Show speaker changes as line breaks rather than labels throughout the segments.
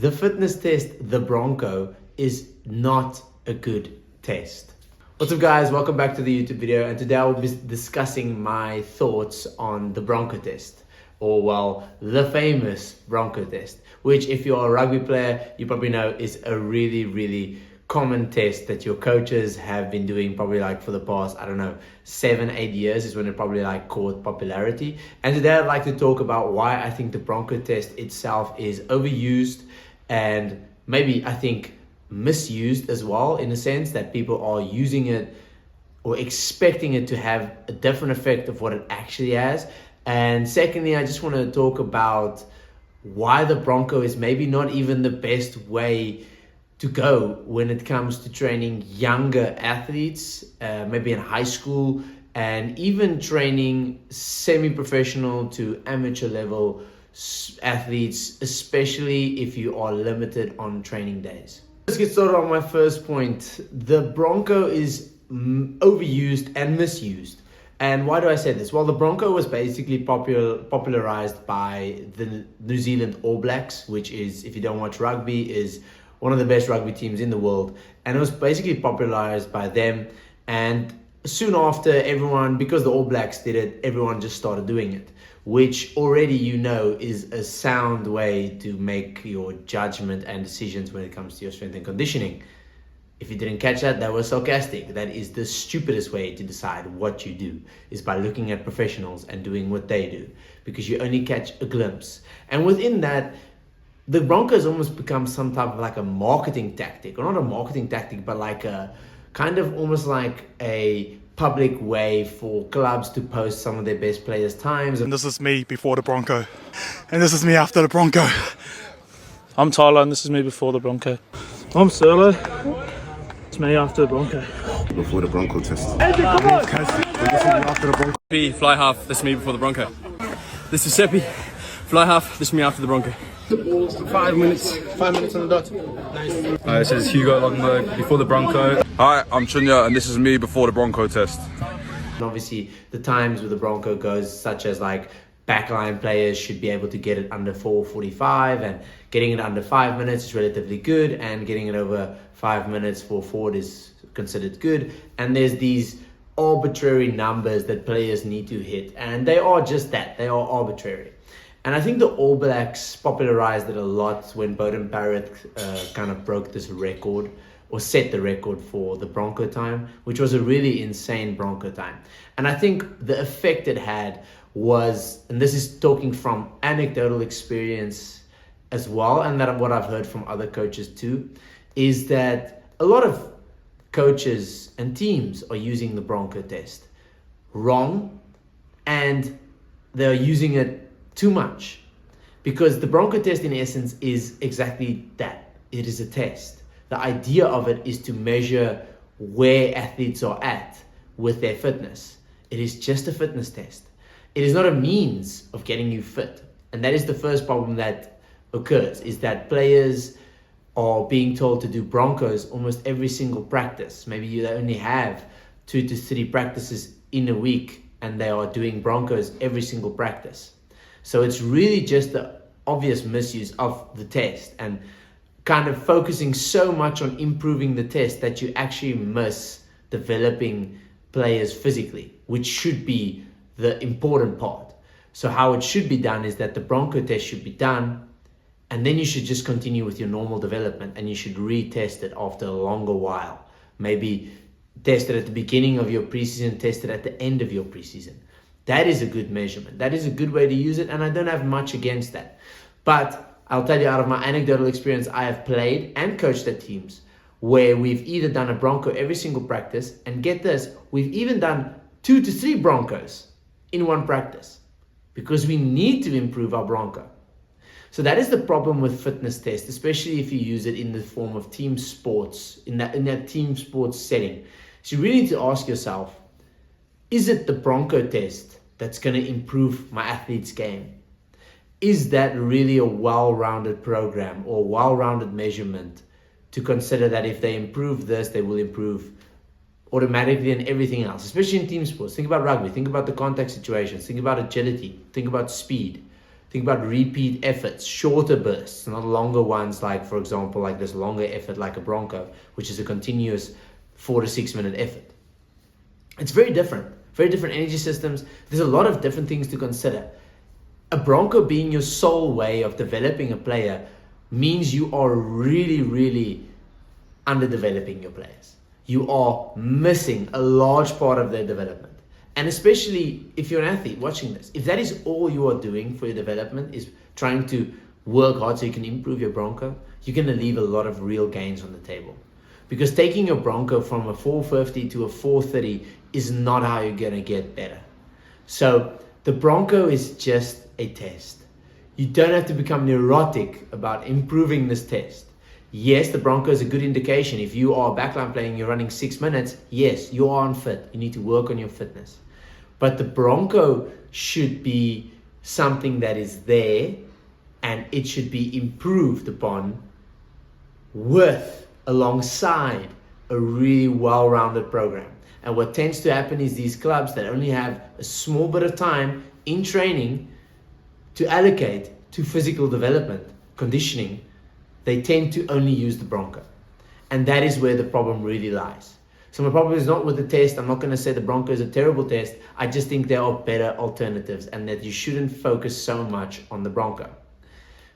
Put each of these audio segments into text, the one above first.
The fitness test, the Bronco, is not a good test. What's up guys, welcome back to the YouTube video, and today I will be discussing my thoughts on the Bronco test, or well, the famous Bronco test, which if you're a rugby player, you probably know is a really common test that your coaches have been doing probably like for the past, 7-8 years is when it probably like caught popularity. And today I'd like to talk about why I think the Bronco test itself is overused and maybe I think misused as well, in a sense that people are using it or expecting it to have a different effect of what it actually has. And secondly, I just want to talk about why the Bronco is maybe not even the best way to go when it comes to training younger athletes, maybe in high school, and even training semi-professional to amateur level athletes, especially if you are limited on training days. Let's get started on my first point. The Bronco is overused and misused. And why do I say this? Well, the Bronco was basically popularized by the New Zealand All Blacks, which is, if you don't watch rugby, is one of the best rugby teams in the world. And it was basically popularized by them. And soon after, everyone, because the All Blacks did it, everyone just started doing it, which already is a sound way to make your judgment and decisions when it comes to your strength and conditioning. If you didn't catch that, that was sarcastic. That is the stupidest way to decide what you do, is by looking at professionals and doing what they do, because you only catch a glimpse. And within that, the Broncos almost become some type of like a marketing tactic, or not a marketing tactic, but like a kind of almost like a public way for clubs to post some of their best players' times.
And this is me before the Bronco. And this is me after the Bronco.
I'm Tyler and this is me before the Bronco. I'm Serlo. It's me after the Bronco.
Before the Bronco test.
After the Bronco. Fly half, this is me before the Bronco. This is Seppi, fly half, this is me after the Bronco.
5 minutes on the dot. Nice.
Hi, this is Hugo Longberg before the Bronco.
Hi, I'm Chunya and this is me before the Bronco test.
And obviously the times with the Bronco goes such as like backline players should be able to get it under 4:45, and getting it under 5 minutes is relatively good, and getting it over 5 minutes for forward is considered good. And there's these arbitrary numbers that players need to hit, and they are just that, they are arbitrary. And I think the All Blacks popularized it a lot when Bowden Barrett kind of broke this record, or set the record for the Bronco time, which was a really insane Bronco time. And I think the effect it had was, and this is talking from anecdotal experience as well, and that what I've heard from other coaches too, is that a lot of coaches and teams are using the Bronco test wrong, and they're using it too much, because the Bronco test in essence is exactly that. It is a test. The idea of it is to measure where athletes are at with their fitness. It is just a fitness test. It is not a means of getting you fit. And that is the first problem that occurs, is that players are being told to do Broncos almost every single practice. Maybe you only have 2 to 3 practices in a week, and they are doing Broncos every single practice. So it's really just the obvious misuse of the test, and kind of focusing so much on improving the test that you actually miss developing players physically, which should be the important part. So how it should be done is that the Bronco test should be done, and then you should just continue with your normal development, and you should retest it after a longer while. Maybe test it at the beginning of your preseason, test it at the end of your preseason. That is a good measurement. That is a good way to use it, and I don't have much against that. But I'll tell you, out of my anecdotal experience, I have played and coached at teams where we've either done a Bronco every single practice, and get this, we've even done 2 to 3 Broncos in one practice, because we need to improve our Bronco. So that is the problem with fitness tests, especially if you use it in the form of team sports, in that team sports setting. So you really need to ask yourself, is it the Bronco test that's going to improve my athlete's game? Is that really a well-rounded program or well-rounded measurement to consider that if they improve this, they will improve automatically in everything else, especially in team sports? Think about rugby, think about the contact situations, think about agility, think about speed. Think about repeat efforts, shorter bursts, not longer ones like, for example, like this longer effort like a Bronco, which is a continuous 4 to 6 minute effort. It's very different energy systems. There's a lot of different things to consider. A Bronco being your sole way of developing a player means you are really underdeveloping your players. You are missing a large part of their development. And especially if you're an athlete watching this, if that is all you are doing for your development is trying to work hard so you can improve your Bronco, you're going to leave a lot of real gains on the table. Because taking your Bronco from a 450 to a 430 is not how you're going to get better. So the Bronco is just a test. You don't have to become neurotic about improving this test. Yes, the Bronco is a good indication. If you are a backline player and you're running 6 minutes, yes, you are unfit. You need to work on your fitness. But the Bronco should be something that is there and it should be improved upon alongside a really well-rounded program. And what tends to happen is these clubs that only have a small bit of time in training to allocate to physical development, conditioning, they tend to only use the Bronco. And that is where the problem really lies. So my problem is not with the test. I'm not going to say the Bronco is a terrible test. I just think there are better alternatives and that you shouldn't focus so much on the Bronco.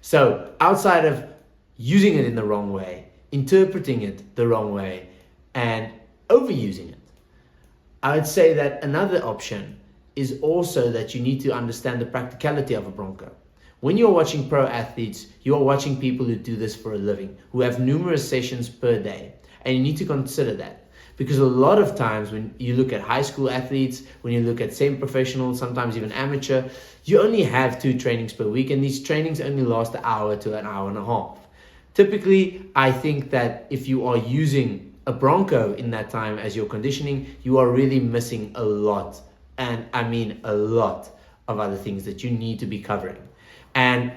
So outside of using it in the wrong way, interpreting it the wrong way, and overusing it, I would say that another option is also that you need to understand the practicality of a Bronco. When you're watching pro athletes, you're watching people who do this for a living, who have numerous sessions per day. And you need to consider that. Because a lot of times when you look at high school athletes, when you look at semi-professional, sometimes even amateur, you only have 2 trainings per week, and these trainings only last an hour to an hour and a half. Typically, I think that if you are using a Bronco in that time as your conditioning, you are really missing a lot, and I mean a lot of other things that you need to be covering. And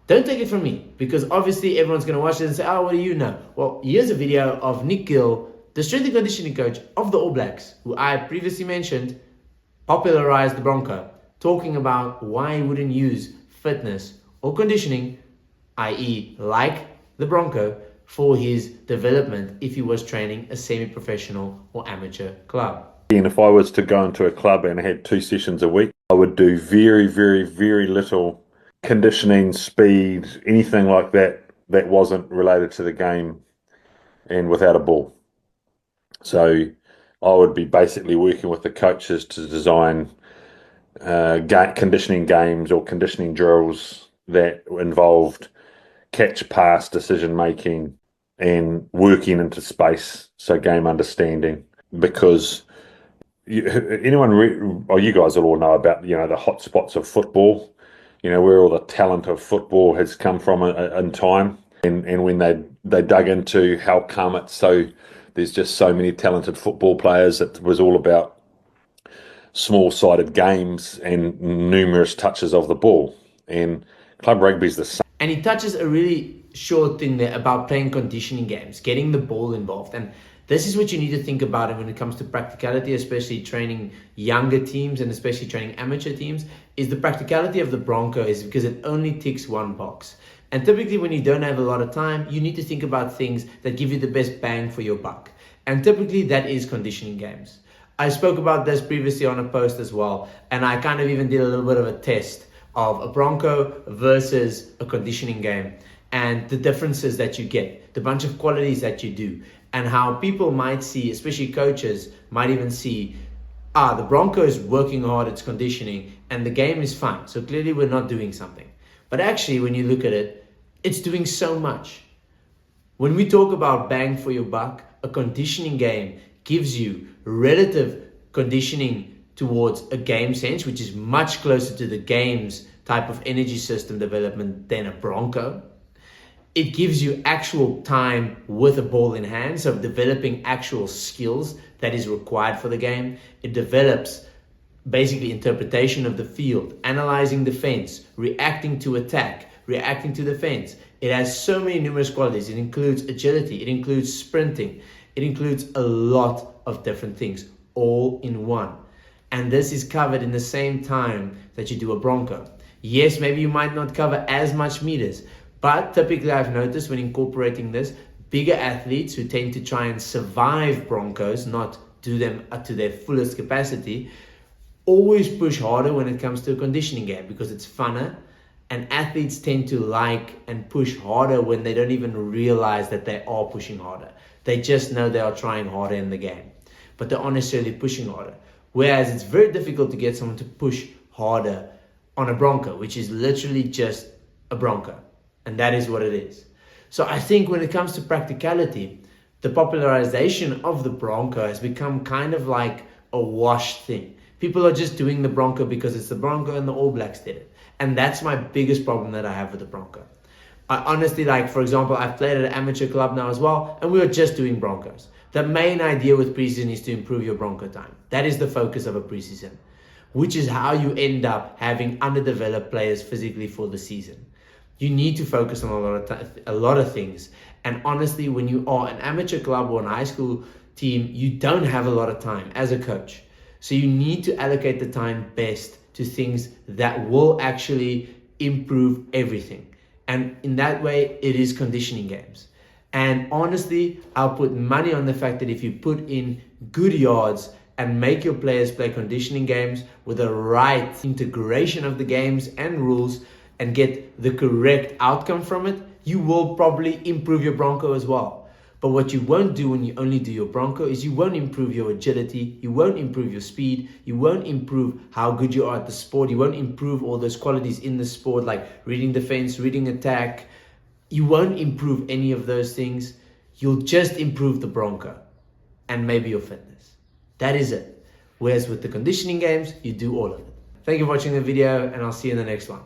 don't take it from me, because obviously everyone's going to watch this and say, oh, what do you know? Well, here's a video of Nick Gill, the strength and conditioning coach of the All Blacks, who I previously mentioned, popularized the Bronco, talking about why he wouldn't use fitness or conditioning, i.e. like the Bronco, for his development if he was training a semi-professional or amateur club.
And if I was to go into a club and had 2 sessions a week, I would do very little conditioning, speed, anything like that that wasn't related to the game and without a ball. So I would be basically working with the coaches to design conditioning games or conditioning drills that involved catch, pass, decision making, and working into space, so game understanding. Because you guys will all know about the hot spots of football, where all the talent of football has come from in time, and when they dug into how come it's so there's just so many talented football players, it was all about small-sided games and numerous touches of the ball. And club rugby is the same.
And he touches a really short thing there about playing conditioning games, getting the ball involved. And this is what you need to think about when it comes to practicality, especially training younger teams and especially training amateur teams, is the practicality of the Bronco is because it only ticks one box. And typically when you don't have a lot of time, you need to think about things that give you the best bang for your buck. And typically that is conditioning games. I spoke about this previously on a post as well, and I kind of even did a little bit of a test of a Bronco versus a conditioning game and the differences that you get, the bunch of qualities that you do, and how people might see, especially coaches, might even see, the Bronco is working hard, it's conditioning, and the game is fine. So clearly we're not doing something. But actually, when you look at it, it's doing so much. When we talk about bang for your buck, a conditioning game gives you relative conditioning towards a game sense, which is much closer to the game's type of energy system development than a Bronco. It gives you actual time with a ball in hand, so developing actual skills that is required for the game. It develops basically interpretation of the field, analyzing defense, reacting to attack, reacting to defense. It has so many numerous qualities. It includes agility, it includes sprinting, it includes a lot of different things all in one. And this is covered in the same time that you do a Bronco. Yes, maybe you might not cover as much meters, but typically I've noticed when incorporating this, bigger athletes who tend to try and survive Broncos, not do them up to their fullest capacity, always push harder when it comes to a conditioning game because it's funner, and athletes tend to like and push harder when they don't even realize that they are pushing harder. They just know they are trying harder in the game, but they aren't necessarily pushing harder. Whereas it's very difficult to get someone to push harder on a Bronco, which is literally just a Bronco, and that is what it is. So I think when it comes to practicality, the popularization of the Bronco has become kind of like a washed thing. People are just doing the Bronco because it's the Bronco and the All Blacks did it. And that's my biggest problem that I have with the Bronco. I honestly, like, for example, I've played at an amateur club now as well, and we are just doing Broncos. The main idea with preseason is to improve your Bronco time. That is the focus of a preseason, which is how you end up having underdeveloped players physically for the season. You need to focus on a lot of things. And honestly, when you are an amateur club or an high school team, you don't have a lot of time as a coach. So you need to allocate the time best to things that will actually improve everything. And in that way, it is conditioning games. And honestly, I'll put money on the fact that if you put in good yards and make your players play conditioning games with the right integration of the games and rules and get the correct outcome from it, you will probably improve your Bronco as well. But what you won't do when you only do your Bronco is you won't improve your agility, you won't improve your speed, you won't improve how good you are at the sport, you won't improve all those qualities in the sport like reading defense, reading attack. You won't improve any of those things. You'll just improve the Bronco and maybe your fitness. That is it. Whereas with the conditioning games, you do all of it. Thank you for watching the video, and I'll see you in the next one.